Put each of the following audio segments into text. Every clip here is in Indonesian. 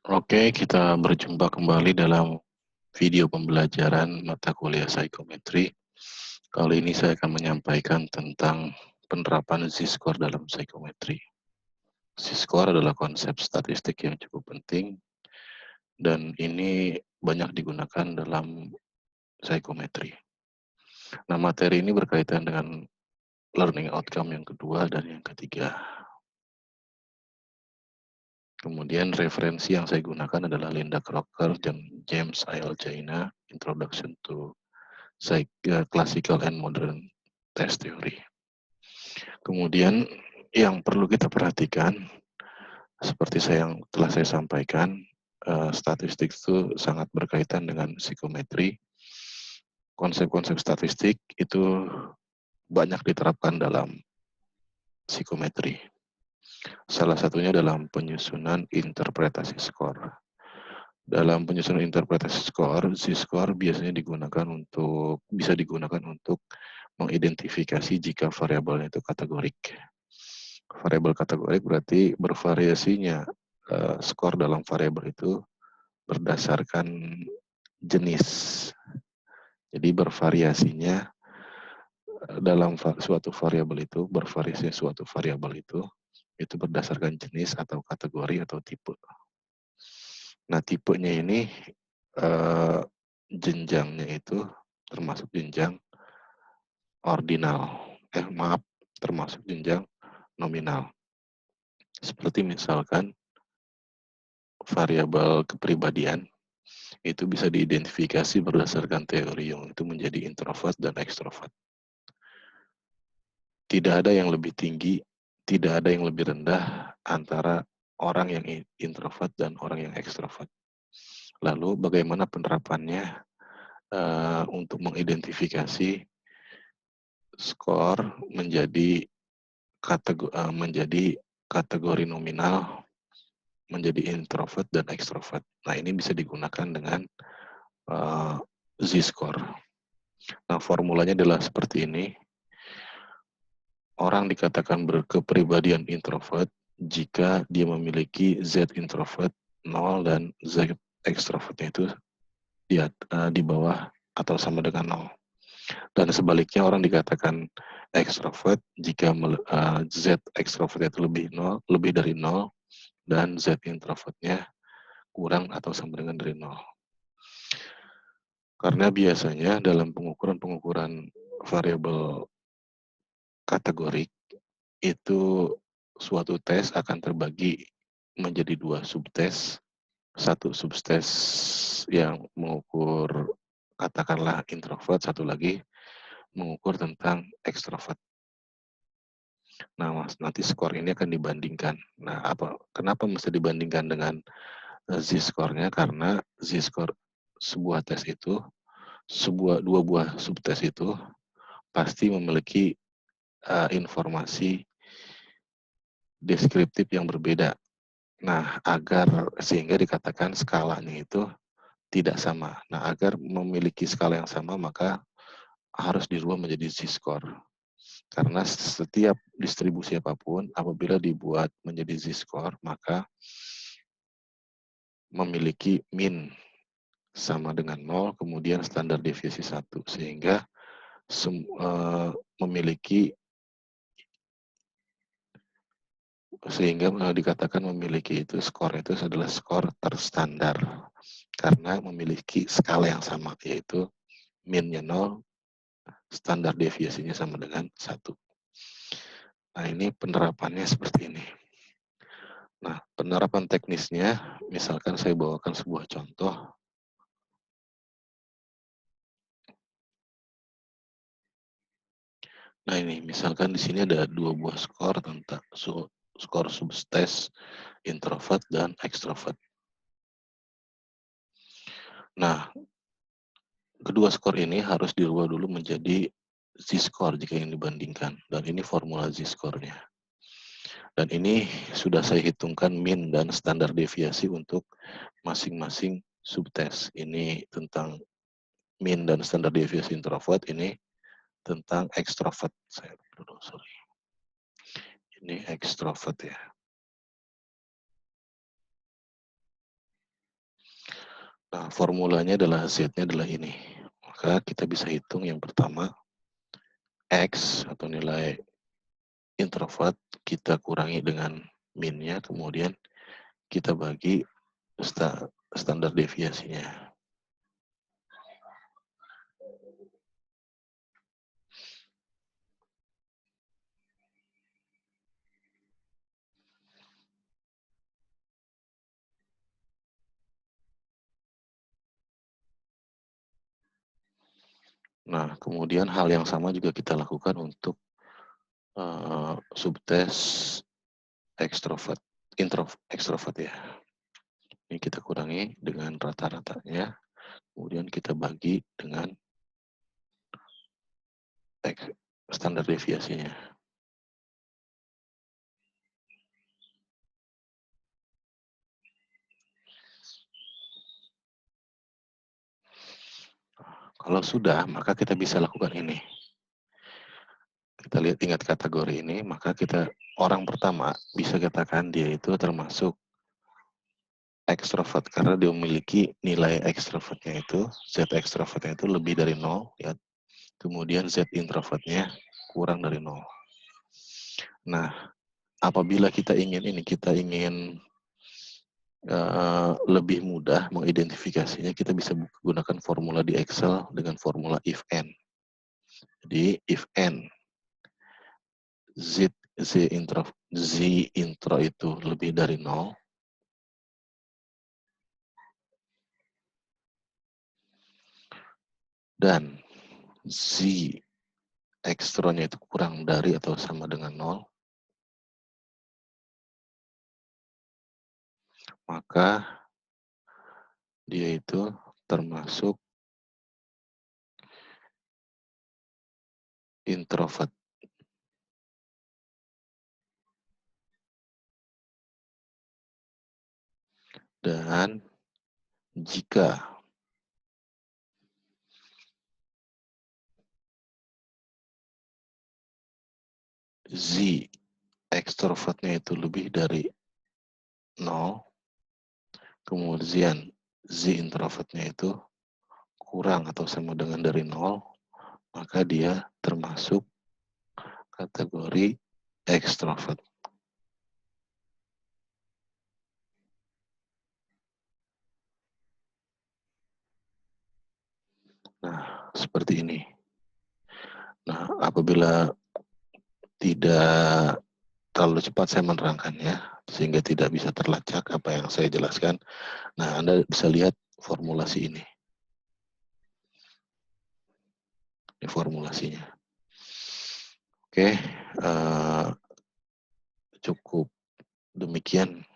Oke, kita berjumpa kembali dalam video pembelajaran mata kuliah psikometri. Kali ini saya akan menyampaikan tentang penerapan Z-score dalam psikometri. Z-score adalah konsep statistik yang cukup penting dan ini banyak digunakan dalam psikometri. Nah, materi ini berkaitan dengan learning outcome yang kedua dan yang ketiga. Kemudian referensi yang saya gunakan adalah Linda Crocker dan James I.L. Jaina, Introduction to Classical and Modern Test Theory. Kemudian yang perlu kita perhatikan, seperti yang telah saya sampaikan, statistik itu sangat berkaitan dengan psikometri. Konsep-konsep statistik itu banyak diterapkan dalam psikometri. Salah satunya dalam penyusunan interpretasi skor. Dalam penyusunan interpretasi skor, Z-score biasanya bisa digunakan untuk mengidentifikasi jika variabelnya itu kategorik. Variabel kategorik berarti bervariasinya skor dalam variabel itu berdasarkan jenis. Jadi bervariasinya dalam suatu variabel itu, bervariasinya suatu variabel itu berdasarkan jenis atau kategori atau tipe. Nah, tipenya ini jenjangnya itu termasuk jenjang ordinal. Termasuk jenjang nominal. Seperti misalkan variabel kepribadian itu bisa diidentifikasi berdasarkan teori Jung itu menjadi introvert dan ekstrovert. Tidak ada yang lebih tinggi, tidak ada yang lebih rendah antara orang yang introvert dan orang yang ekstrovert. Lalu bagaimana penerapannya untuk mengidentifikasi skor menjadi kategori nominal, menjadi introvert dan ekstrovert. Nah, ini bisa digunakan dengan Z-score. Nah, formulanya adalah seperti ini. Orang dikatakan berkepribadian introvert jika dia memiliki Z introvert 0 dan Z extrovertnya itu di bawah atau sama dengan 0. Dan sebaliknya orang dikatakan extrovert jika Z extrovertnya itu lebih dari 0 dan Z introvertnya kurang atau sama dengan dari 0. Karena biasanya dalam pengukuran variabel kategorik itu suatu tes akan terbagi menjadi 2 subtes. Satu subtes yang mengukur katakanlah introvert, satu lagi mengukur tentang ekstrovert. Nah, nanti skor ini akan dibandingkan. Nah, kenapa mesti dibandingkan dengan Z-score-nya? Karena Z-score sebuah tes itu, dua buah subtes itu pasti memiliki informasi deskriptif yang berbeda. Nah, sehingga dikatakan skalanya itu tidak sama. Nah, agar memiliki skala yang sama, maka harus dirubah menjadi Z-score. Karena setiap distribusi apapun, apabila dibuat menjadi Z-score, maka memiliki min sama dengan 0, kemudian standar deviasi 1. Sehingga dikatakan memiliki itu skor itu adalah skor terstandar karena memiliki skala yang sama, yaitu minnya 0, standar deviasinya sama dengan 1. Nah, ini penerapannya seperti ini. Nah, penerapan teknisnya, misalkan saya bawakan sebuah contoh. Nah, ini misalkan di sini ada 2 buah skor tentang skor subtes introvert dan ekstrovert. Nah, kedua skor ini harus dirubah dulu menjadi Z-score jika yang dibandingkan. Dan ini formula Z-score-nya. Dan ini sudah saya hitungkan min dan standar deviasi untuk masing-masing subtes. Ini tentang min dan standar deviasi introvert, ini tentang ekstrovert. Ini ekstrovert ya. Nah, formulanya adalah Z-nya adalah ini. Maka kita bisa hitung yang pertama, X atau nilai introvert kita kurangi dengan min-nya, kemudian kita bagi standar deviasinya. Nah, kemudian hal yang sama juga kita lakukan untuk subtes ekstrovert, ekstrovert ya. Ini kita kurangi dengan rata-ratanya, kemudian kita bagi dengan standar deviasinya. Kalau sudah, maka kita bisa lakukan ini. Kita lihat tingkat kategori ini, maka kita orang pertama bisa katakan dia itu termasuk ekstrovert karena dia memiliki nilai ekstrovertnya itu, Z ekstrovertnya itu lebih dari 0, ya. Kemudian Z introvertnya kurang dari 0. Nah, apabila kita ingin lebih mudah mengidentifikasinya, kita bisa gunakan formula di Excel dengan formula if n. Jadi if n Z intro itu lebih dari 0, dan Z ekstronya itu kurang dari atau sama dengan 0, maka dia itu termasuk introvert. Dan jika Z ekstrovertnya itu lebih dari 0, kemudian Z introvertnya itu kurang atau sama dengan dari 0, maka dia termasuk kategori ekstrovert. Nah, seperti ini. Nah, apabila tidak terlalu cepat saya menerangkannya, sehingga tidak bisa terlacak apa yang saya jelaskan. Nah, Anda bisa lihat formulasi ini. Ini formulasinya. Oke, cukup demikian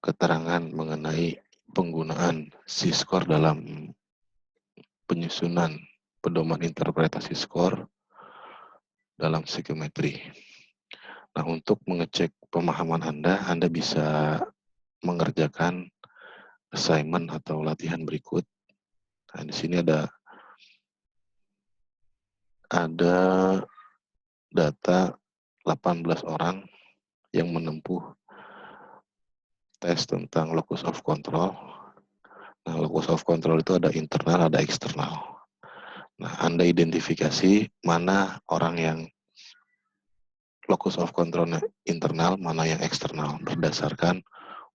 keterangan mengenai penggunaan C-score dalam penyusunan pedoman interpretasi skor dalam psikometri. Nah, untuk mengecek pemahaman Anda bisa mengerjakan assignment atau latihan berikut. Nah, di sini ada data 18 orang yang menempuh tes tentang locus of control. Nah, locus of control itu ada internal, ada eksternal. Nah, Anda identifikasi mana orang yang locus of controlnya internal, mana yang eksternal, berdasarkan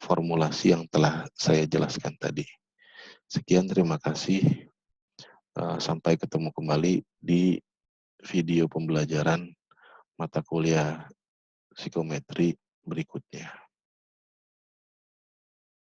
formulasi yang telah saya jelaskan tadi. Sekian, terima kasih. Sampai ketemu kembali di video pembelajaran mata kuliah psikometri berikutnya.